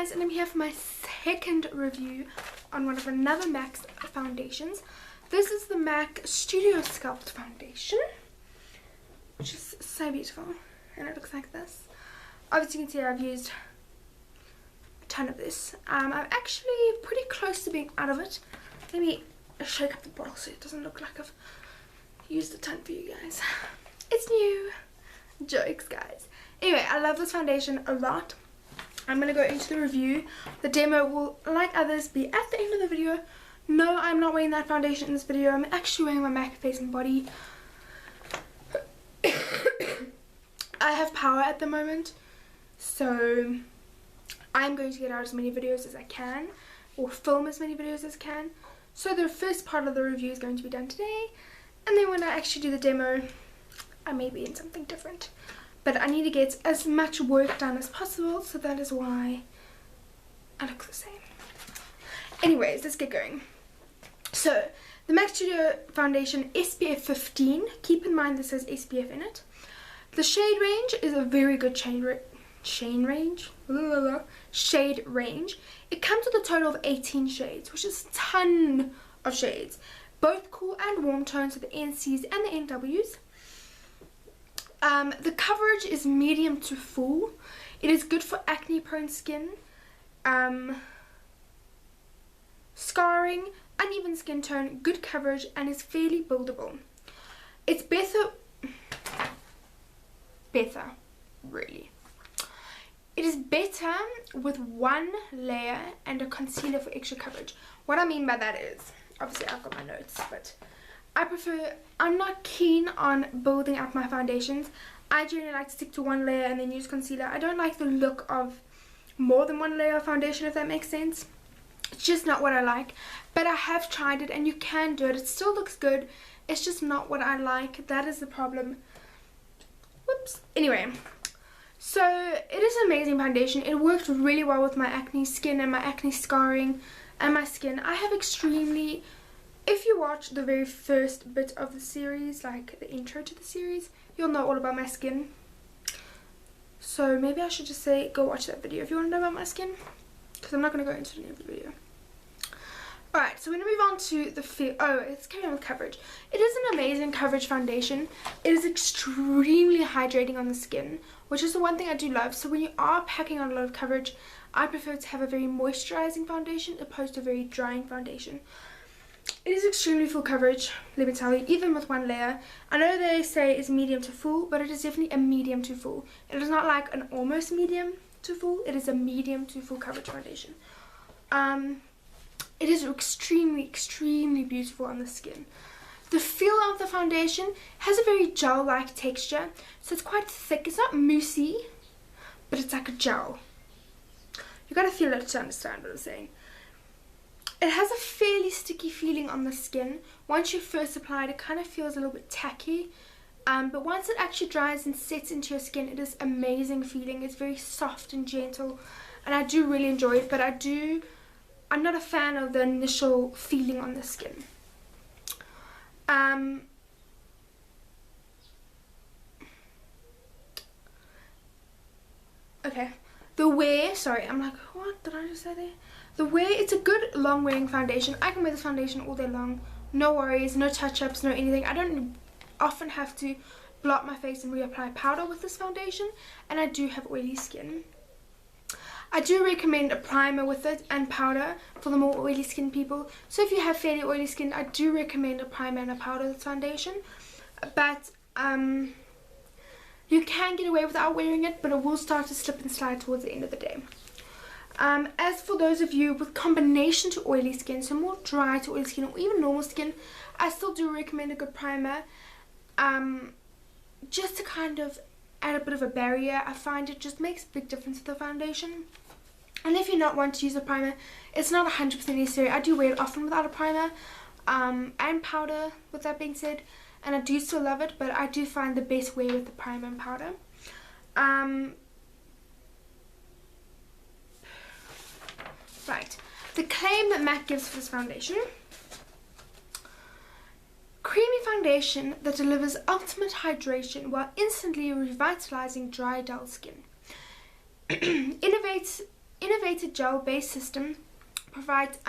guys, and I'm here for my second review on one of another MAC foundations. This is the MAC Studio Sculpt foundation, which is so beautiful, and it looks like this. Obviously you can see I've used a ton of this. I'm actually pretty close to being out of it. Let me shake up the bottle so it doesn't look like I've used a ton for you guys. It's new. Jokes, guys. Anyway, I love this foundation a lot. I'm going to go into the review. The demo will, like others, be at the end of the video. No, I'm not wearing that foundation in this video. I'm actually wearing my MAC Face and Body. I have power at the moment, so I'm going to get out as many videos as I can, or film as many videos as I can. So the first part of the review is going to be done today, and then when I actually do the demo, I may be in something different. But I need to get as much work done as possible, so that is why I look the same. Anyways, let's get going. So, the MAC Studio Foundation SPF 15. Keep in mind this says SPF in it. The shade range is a very good shade range. It comes with a total of 18 shades, which is a ton of shades. Both cool and warm tones for the NCs and the NWs. The coverage is medium to full. It is good for acne prone skin, scarring, uneven skin tone, good coverage, and is fairly buildable. It's better, really. It is better with one layer and a concealer for extra coverage. What I mean by that is, obviously I've got my notes, but I'm not keen on building up my foundations. I generally like to stick to one layer and then use concealer. I don't like the look of more than one layer of foundation, if that makes sense. It's just not what I like. But I have tried it and you can do it. It still looks good. It's just not what I like. That is the problem. Whoops. Anyway, so it is an amazing foundation. It worked really well with my acne skin and my acne scarring and my skin. I have extremely... If you watch the very first bit of the series, like the intro to the series, you'll know all about my skin. So maybe I should just say go watch that video if you want to know about my skin, because I'm not going to go into it in every video. Alright, so we're going to move on to the feel. Oh, it's carrying on with coverage. It is an amazing coverage foundation. It is extremely hydrating on the skin, which is the one thing I do love. So when you are packing on a lot of coverage, I prefer to have a very moisturizing foundation opposed to a very drying foundation. It is extremely full coverage, let me tell you, even with one layer. I know they say it's medium to full, but it is definitely a medium to full. It is not like an almost medium to full, it is a medium to full coverage foundation. It is extremely, extremely beautiful on the skin. The feel of the foundation has a very gel-like texture, so it's quite thick. It's not moussey, but it's like a gel. You gotta feel it to understand what I'm saying. It has a fairly sticky feeling on the skin. Once you first apply it, it kind of feels a little bit tacky. But once it actually dries and sets into your skin, it is amazing feeling. It's very soft and gentle. And I do really enjoy it. But I'm not a fan of the initial feeling on the skin. Okay. The wear, sorry, I'm like, what did I just say there? The wear, it's a good long wearing foundation. I can wear this foundation all day long. No worries, no touch-ups, no anything. I don't often have to blot my face and reapply powder with this foundation. And I do have oily skin. I do recommend a primer with it and powder for the more oily skin people. So if you have fairly oily skin, I do recommend a primer and a powder with this foundation. But, you can get away without wearing it, but it will start to slip and slide towards the end of the day. As for those of you with combination to oily skin, so more dry to oily skin or even normal skin, I still do recommend a good primer. Just to kind of add a bit of a barrier. I find it just makes a big difference with the foundation. And if you not want to use a primer, it's not 100% necessary. I do wear it often without a primer and powder, with that being said. And I do still love it, but I do find the best way with the primer and powder. Right, the claim that MAC gives for this foundation: creamy foundation that delivers ultimate hydration while instantly revitalizing dry, dull skin. Innovates innovative gel-based system provides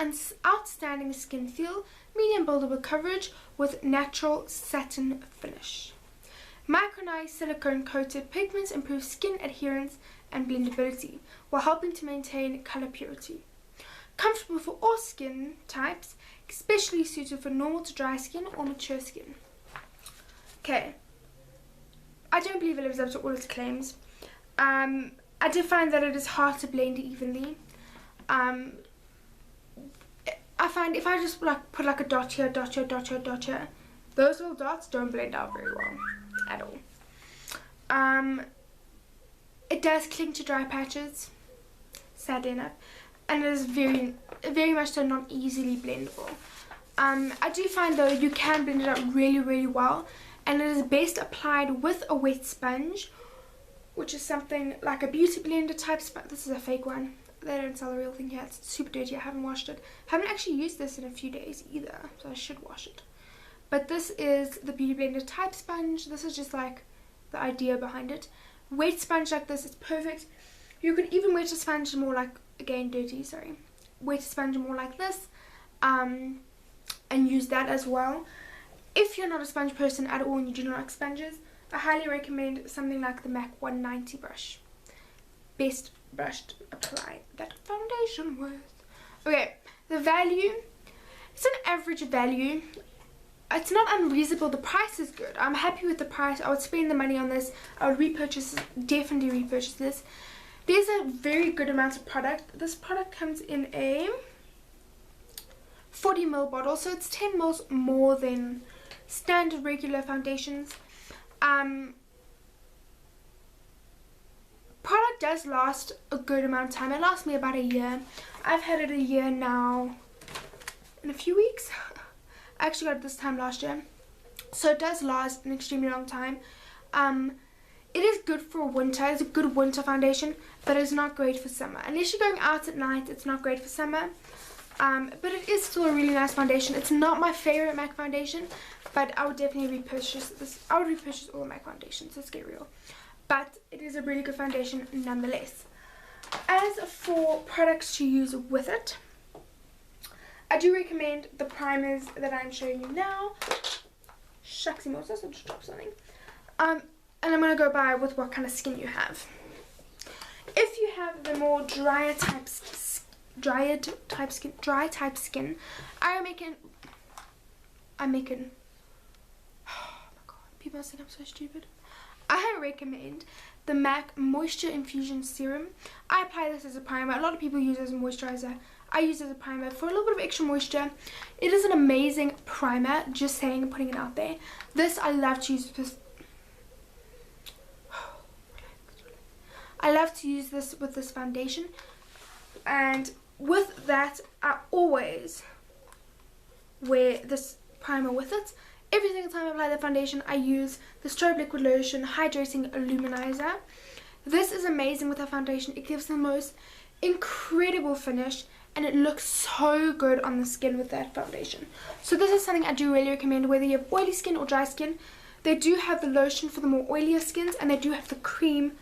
outstanding skin feel, medium buildable coverage with natural satin finish. Micronized silicone coated pigments improve skin adherence and blendability while helping to maintain color purity. Comfortable for all skin types, especially suited for normal to dry skin or mature skin. Okay, I don't believe it lives up to all its claims. I did find that it is hard to blend evenly. I find if I just like put like a dot here, dot here, dot here, dot here, those little dots don't blend out very well at all. It does cling to dry patches, sadly enough, and it is very much so not easily blendable. I do find though you can blend it out really well, and it is best applied with a wet sponge, which is something like a beauty blender type sponge. This is a fake one. They don't sell the real thing here. It's super dirty. I haven't washed it. Haven't actually used this in a few days either, so I should wash it. But this is the beauty blender type sponge. This is just like the idea behind it. Wet sponge like this is perfect. You can even wet a sponge more like, again dirty, sorry. Wet a sponge more like this, and use that as well. If you're not a sponge person at all and you do not like sponges, I highly recommend something like the MAC 190 brush. Best brush to apply that foundation with. Okay, the value, it's an average value. It's not unreasonable. The price is good. I'm happy with the price. I would spend the money on this. I would repurchase, definitely repurchase this. There's a very good amount of product. This product comes in a 40 ml bottle, so it's 10 ml more than standard regular foundations. Product does last a good amount of time. It lasts me about a year. I've had it a year now in a few weeks. I actually got it this time last year, so it does last an extremely long time. It is good for winter. It's a good winter foundation, but it's not great for summer. Unless you're going out at night, it's not great for summer. But it is still a really nice foundation. It's not my favorite MAC foundation, but I would definitely repurchase this. I would repurchase all MAC foundations, let's get real. But it is a really good foundation nonetheless. As for products to use with it, I do recommend the primers that I'm showing you now. Shucks and Moses, I'll just drop something. And I'm going to go by with what kind of skin you have. If you have the more dry type skin, I'm making, oh my god, people think I'm so stupid. I recommend the MAC Moisture Infusion Serum. I apply this as a primer. A lot of people use it as a moisturizer. I use it as a primer for a little bit of extra moisture. It is an amazing primer, just saying and putting it out there. This I love to use with, I love to use this with this foundation, and with that I always wear this primer with it. Every single time I apply the foundation, I use the Strobe Liquid Lotion Hydrating Illuminizer. This is amazing with our foundation. It gives the most incredible finish, and it looks so good on the skin with that foundation. So this is something I do really recommend, whether you have oily skin or dry skin. They do have the lotion for the more oilier skins, and they do have the cream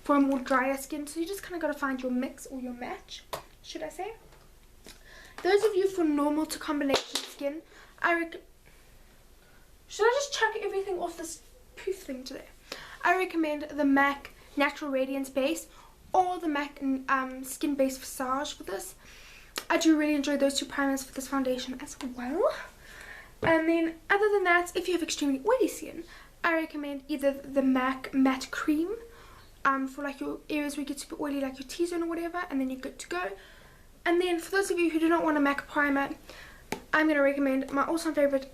for a more drier skin. So you just kind of got to find your mix or your match, should I say. Those of you for normal to combination skin, should I just chuck everything off this poof thing today? I recommend the MAC Natural Radiance Base or the MAC Skin Base Visage for this. I do really enjoy those two primers for this foundation as well. And then other than that, if you have extremely oily skin, I recommend either the MAC Matte Cream for like your areas where you get super oily, like your T-zone or whatever, and then you're good to go. And then for those of you who do not want a MAC primer, I'm going to recommend my all-time favorite.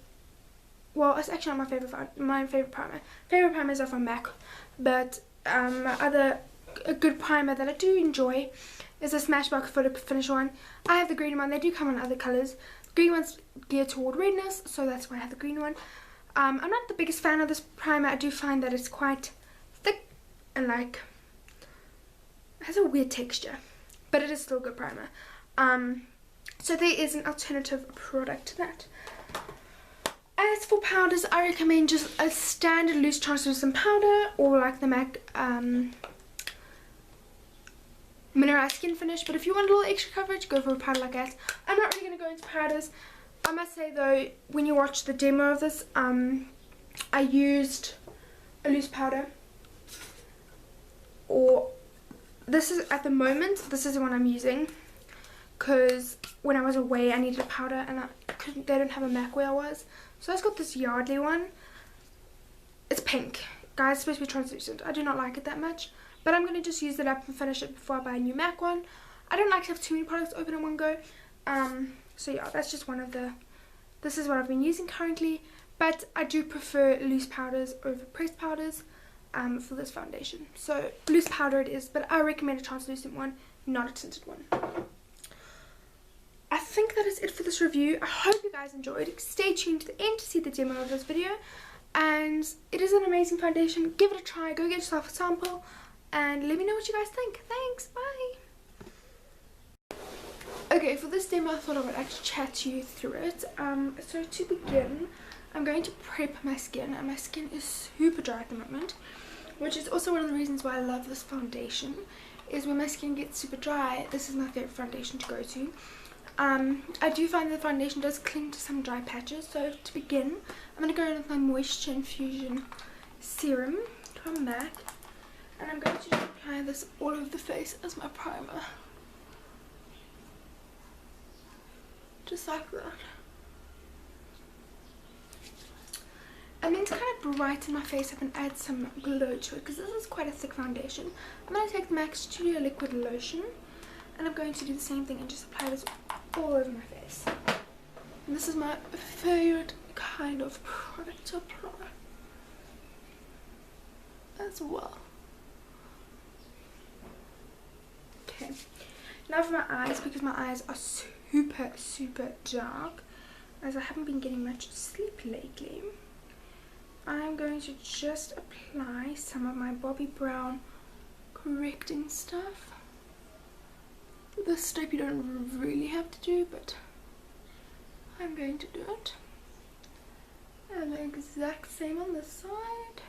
Well, it's actually not my favorite primer. Favorite primers are from MAC, but a good primer that I do enjoy is a Smashbox Photo Finish one. I have the green one. They do come in other colours. The green one's geared toward redness, so that's why I have the green one. I'm not the biggest fan of this primer. I do find that it's quite thick and like has a weird texture, but it is still a good primer. So there is an alternative product to that. As for powders, I recommend just a standard loose translucent powder, or like the MAC mineralized skin finish. But if you want a little extra coverage, go for a powder like that. I'm not really going to go into powders. I must say though, when you watch the demo of this, I used a loose powder, or this is at the moment, this is the one I'm using, because when I was away I needed a powder and they don't have a MAC where I was, so I just got this Yardley one. It's pink, guys. It's supposed to be translucent. I do not like it that much, but I'm going to just use it up and finish it before I buy a new MAC one. I don't like to have too many products open in one go, so yeah, that's just one of the, this is what I've been using currently, but I do prefer loose powders over pressed powders for this foundation. So loose powder it is, but I recommend a translucent one, not a tinted one. I think that is it for this review. I hope you guys enjoyed. Stay tuned to the end to see the demo of this video, and it is an amazing foundation. Give it a try. Go get yourself a sample and let me know what you guys think. Thanks, bye. Okay, for this demo I thought I would actually chat to you through it. So to begin, I'm going to prep my skin, and my skin is super dry at the moment, which is also one of the reasons why I love this foundation, is when my skin gets super dry, this is my favorite foundation to go to. I do find the foundation does cling to some dry patches, so to begin, I'm going to go in with my Moisture Infusion Serum from MAC, and I'm going to just apply this all over the face as my primer. Just like that. I mean to kind of brighten my face up and add some glow to it, because this is quite a thick foundation. I'm going to take the MAC Studio Liquid Lotion, and I'm going to do the same thing and just apply this all over my face. And this is my favorite kind of product to apply as well. Okay, now for my eyes, because my eyes are super dark, as I haven't been getting much sleep lately. I'm going to just apply some of my Bobbi Brown correcting stuff. This step you don't really have to do, but I'm going to do it. And the exact same on this side.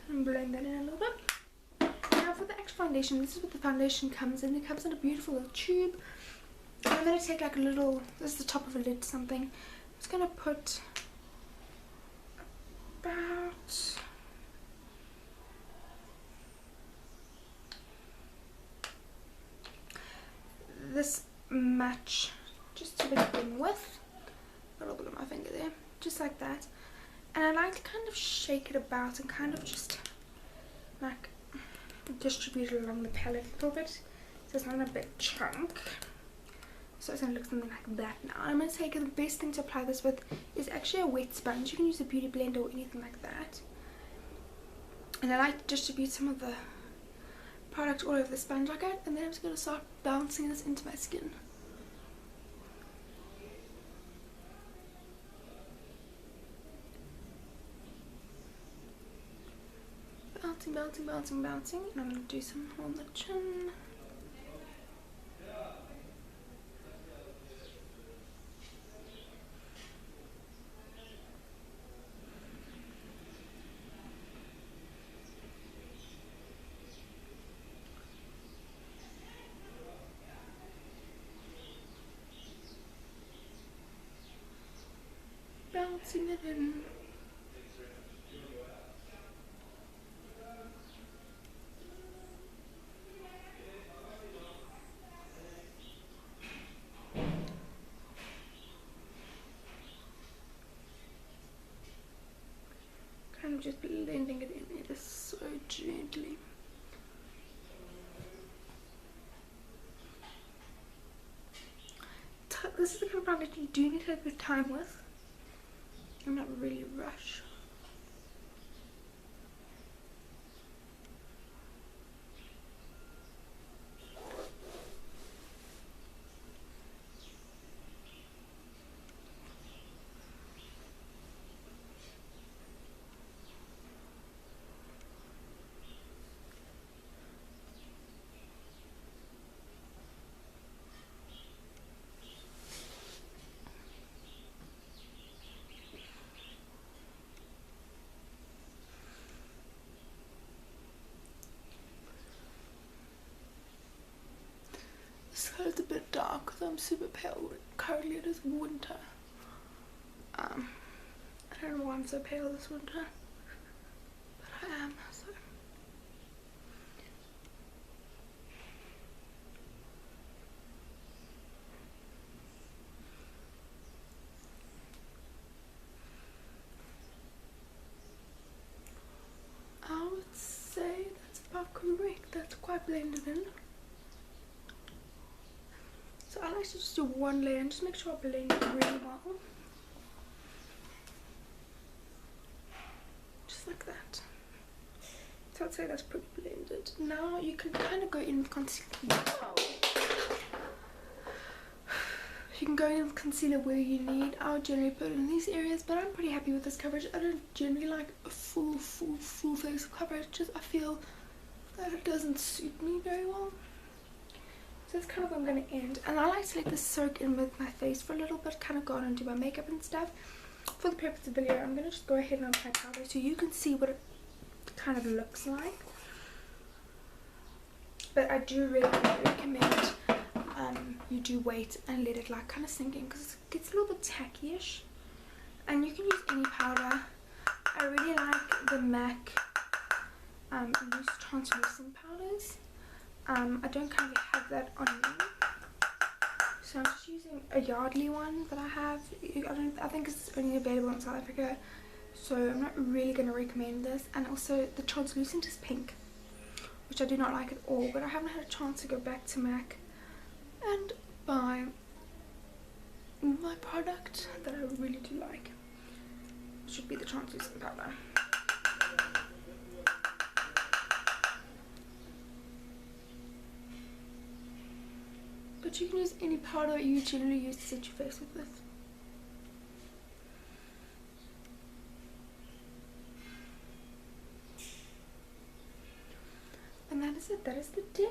Can blend that in a little bit. Now for the actual foundation, this is what the foundation comes in. It comes in a beautiful little tube. And I'm going to take like a little, this is the top of a lid something. I'm just going to put about this much just to begin with. A little bit of my finger there, just like that. And I like to kind of shake it about and kind of just like distribute it along the palette a little bit, so it's not in a big chunk. So it's going to look something like that now. I'm going to take, the best thing to apply this with is actually a wet sponge. You can use a beauty blender or anything like that. And I like to distribute some of the product all over the sponge like that, and then I'm just going to start bouncing this into my skin. Bouncing, and I'm going to do some on the chin. Bouncing it in. Kind of just blending it in there so gently. This is the kind of product you do need to take the time with. I'm not really rush. I'm super pale. Currently it is winter. I don't know why I'm so pale this winter, but I am. So I would say that's about correct. That's quite blended in. So I like to just do one layer and just make sure I blend it really well. Just like that. So I'd say that's pretty blended. Now you can kind of go in with concealer. You can go in with concealer where you need. I would generally put it in these areas, but I'm pretty happy with this coverage. I don't generally like a full face of coverage. Just I feel that it doesn't suit me very well. So that's kind of where I'm going to end. And I like to let this soak in with my face for a little bit, kind of go on and do my makeup and stuff. For the purpose of the video, I'm going to just go ahead and apply powder so you can see what it kind of looks like. But I do really recommend you do wait and let it like kind of sink in, because it gets a little bit tacky-ish. And you can use any powder. I really like the MAC loose translucent powders. I don't currently have that on me, so I'm just using a Yardley one that I have. I think it's only available in South Africa, so I'm not really going to recommend this. And also the translucent is pink, which I do not like at all, but I haven't had a chance to go back to MAC and buy my product that I really do like, which should be the translucent powder. But you can use any powder you generally use to set your face with this. And that is it. That is the demo.